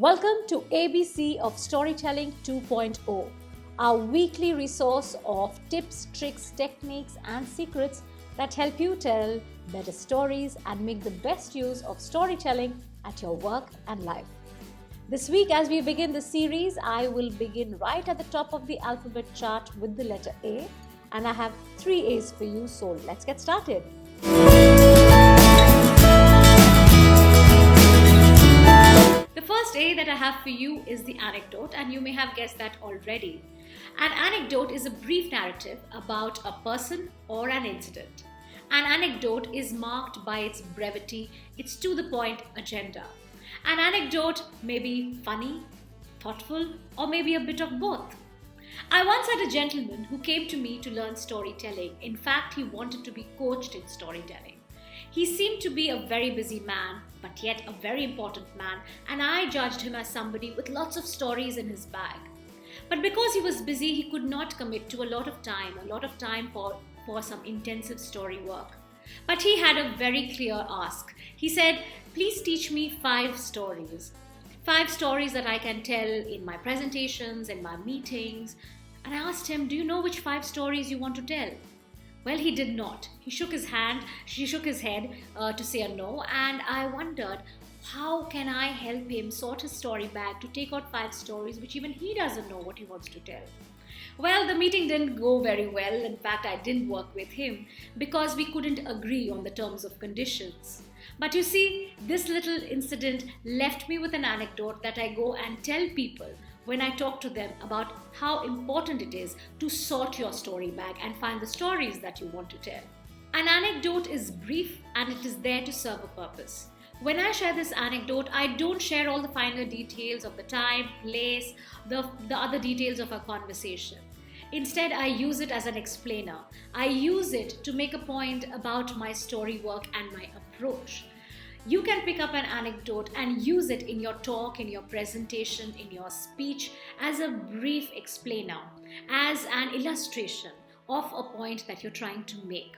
Welcome to ABC of Storytelling 2.0, our weekly resource of tips, tricks, techniques, and secrets that help you tell better stories and make the best use of storytelling at your work and life. This week, as we begin the series, I will begin right at the top of the alphabet chart with the letter A, and I have 3 A's for you, so let's get started. The first A that I have for you is the anecdote, and you may have guessed that already. An anecdote is a brief narrative about a person or an incident. An anecdote is marked by its brevity, its to-the-point agenda. An anecdote may be funny, thoughtful, or maybe a bit of both. I once had a gentleman who came to me to learn storytelling. In fact, he wanted to be coached in storytelling. He seemed to be a very busy man, but yet a very important man, and I judged him as somebody with lots of stories in his bag. But because he was busy, he could not commit to a lot of time for some intensive story work. But he had a very clear ask. He said, "Please teach me 5 stories. 5 stories that I can tell in my presentations, in my meetings." And I asked him, "Do you know which 5 stories you want to tell?" Well, he did not. She shook his head to say a no, and I wondered, how can I help him sort his story bag to take out 5 stories which even he doesn't know what he wants to tell? Well, the meeting didn't go very well. In fact, I didn't work with him because we couldn't agree on the terms of conditions. But you see, this little incident left me with an anecdote that I go and tell people when I talk to them about how important it is to sort your story bag and find the stories that you want to tell. An anecdote is brief and it is there to serve a purpose. When I share this anecdote, I don't share all the finer details of the time, place, the other details of our conversation. Instead, I use it as an explainer. I use it to make a point about my story work and my approach. You can pick up an anecdote and use it in your talk, in your presentation, in your speech as a brief explainer, as an illustration of a point that you're trying to make.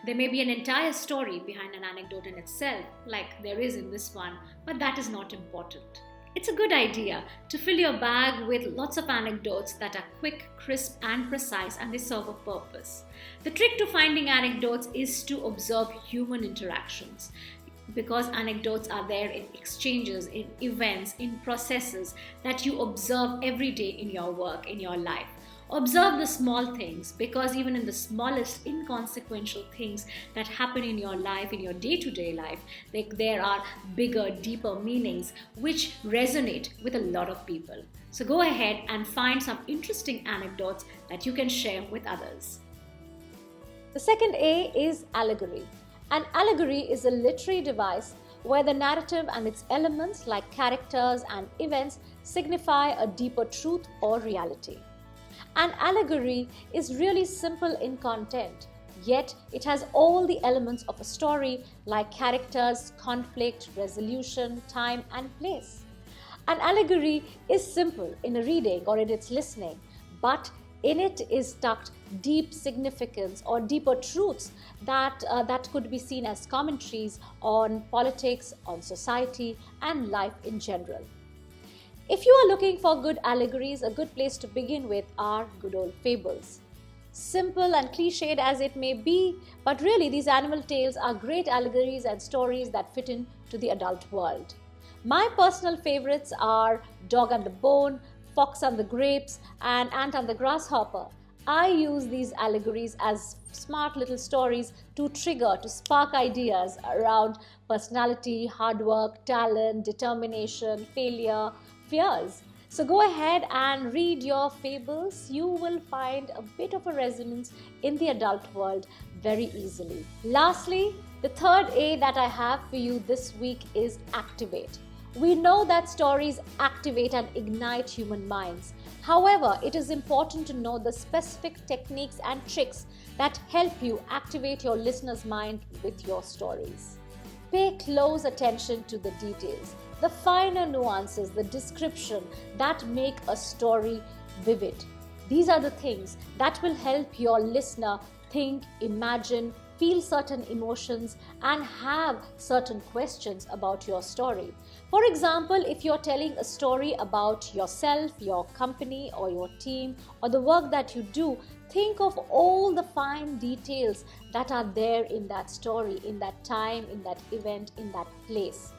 There may be an entire story behind an anecdote in itself, like there is in this one, but that is not important. It's a good idea to fill your bag with lots of anecdotes that are quick, crisp, and precise, and they serve a purpose. The trick to finding anecdotes is to observe human interactions, because anecdotes are there in exchanges, in events, in processes that you observe every day in your work, in your life. Observe the small things, because even in the smallest inconsequential things that happen in your life, in your day-to-day life, there are bigger, deeper meanings which resonate with a lot of people. So go ahead and find some interesting anecdotes that you can share with others. The second A is allegory. An allegory is a literary device where the narrative and its elements like characters and events signify a deeper truth or reality. An allegory is really simple in content, yet it has all the elements of a story like characters, conflict, resolution, time, and place. An allegory is simple in a reading or in its listening, but in it is tucked deep significance or deeper truths that could be seen as commentaries on politics, on society, and life in general. If you are looking for good allegories, a good place to begin with are good old fables. Simple and cliched as it may be, but really these animal tales are great allegories and stories that fit into the adult world. My personal favorites are Dog and the Bone, Fox and the Grapes, and Ant and the Grasshopper. I use these allegories as smart little stories to spark ideas around personality, hard work, talent, determination, failure, fears. So go ahead and read your fables. You will find a bit of a resonance in the adult world very easily. Lastly, the third A that I have for you this week is activate. We know that stories activate and ignite human minds. However, it is important to know the specific techniques and tricks that help you activate your listener's mind with your stories. Pay close attention to the details, the finer nuances, the description that make a story vivid. These are the things that will help your listener think, imagine, feel certain emotions, and have certain questions about your story. For example, if you're telling a story about yourself, your company, or your team, or the work that you do, think of all the fine details that are there in that story, in that time, in that event, in that place.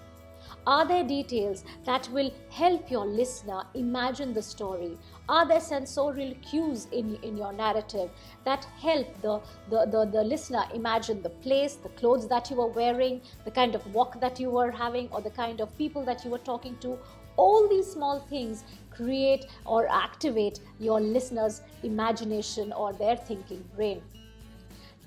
Are there details that will help your listener imagine the story? Are there sensorial cues in your narrative that help the listener imagine the place, the clothes that you were wearing, the kind of walk that you were having, or the kind of people that you were talking to? All these small things create or activate your listener's imagination or their thinking brain.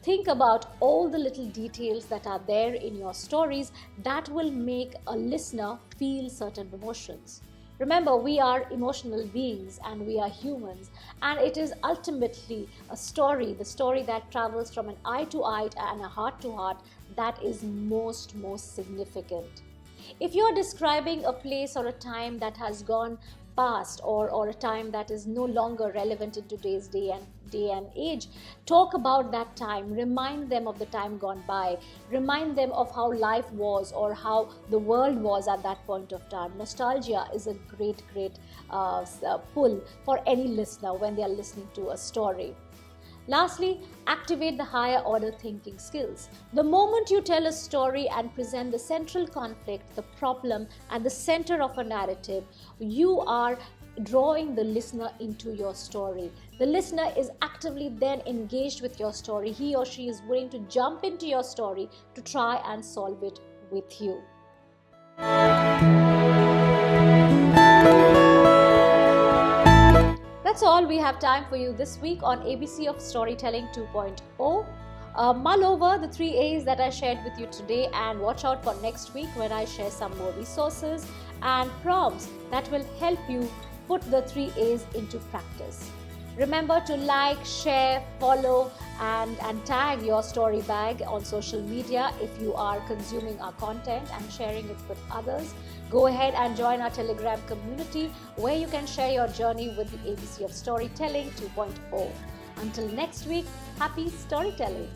Think about all the little details that are there in your stories that will make a listener feel certain emotions. Remember, we are emotional beings and we are humans, and it is ultimately a story, the story that travels from an eye to eye and a heart to heart, that is most significant. If you're describing a place or a time that has gone past, or a time that is no longer relevant in today's day and age, talk about that time. Remind them of the time gone by. Remind them of how life was or how the world was at that point of time. Nostalgia is a great pull for any listener when they are listening to a story. Lastly, activate the higher order thinking skills. The moment you tell a story and present the central conflict, the problem, and the center of a narrative, you are drawing the listener into your story. The listener is actively then engaged with your story. He or she is willing to jump into your story to try and solve it with you. That's all we have time for you this week on ABC of Storytelling 2.0. Mull over the 3 A's that I shared with you today, and watch out for next week when I share some more resources and prompts that will help you put the 3 A's into practice. Remember to like, share, follow, and tag your story bag on social media if you are consuming our content and sharing it with others. Go ahead and join our Telegram community where you can share your journey with the ABC of Storytelling 2.0. Until next week, happy storytelling!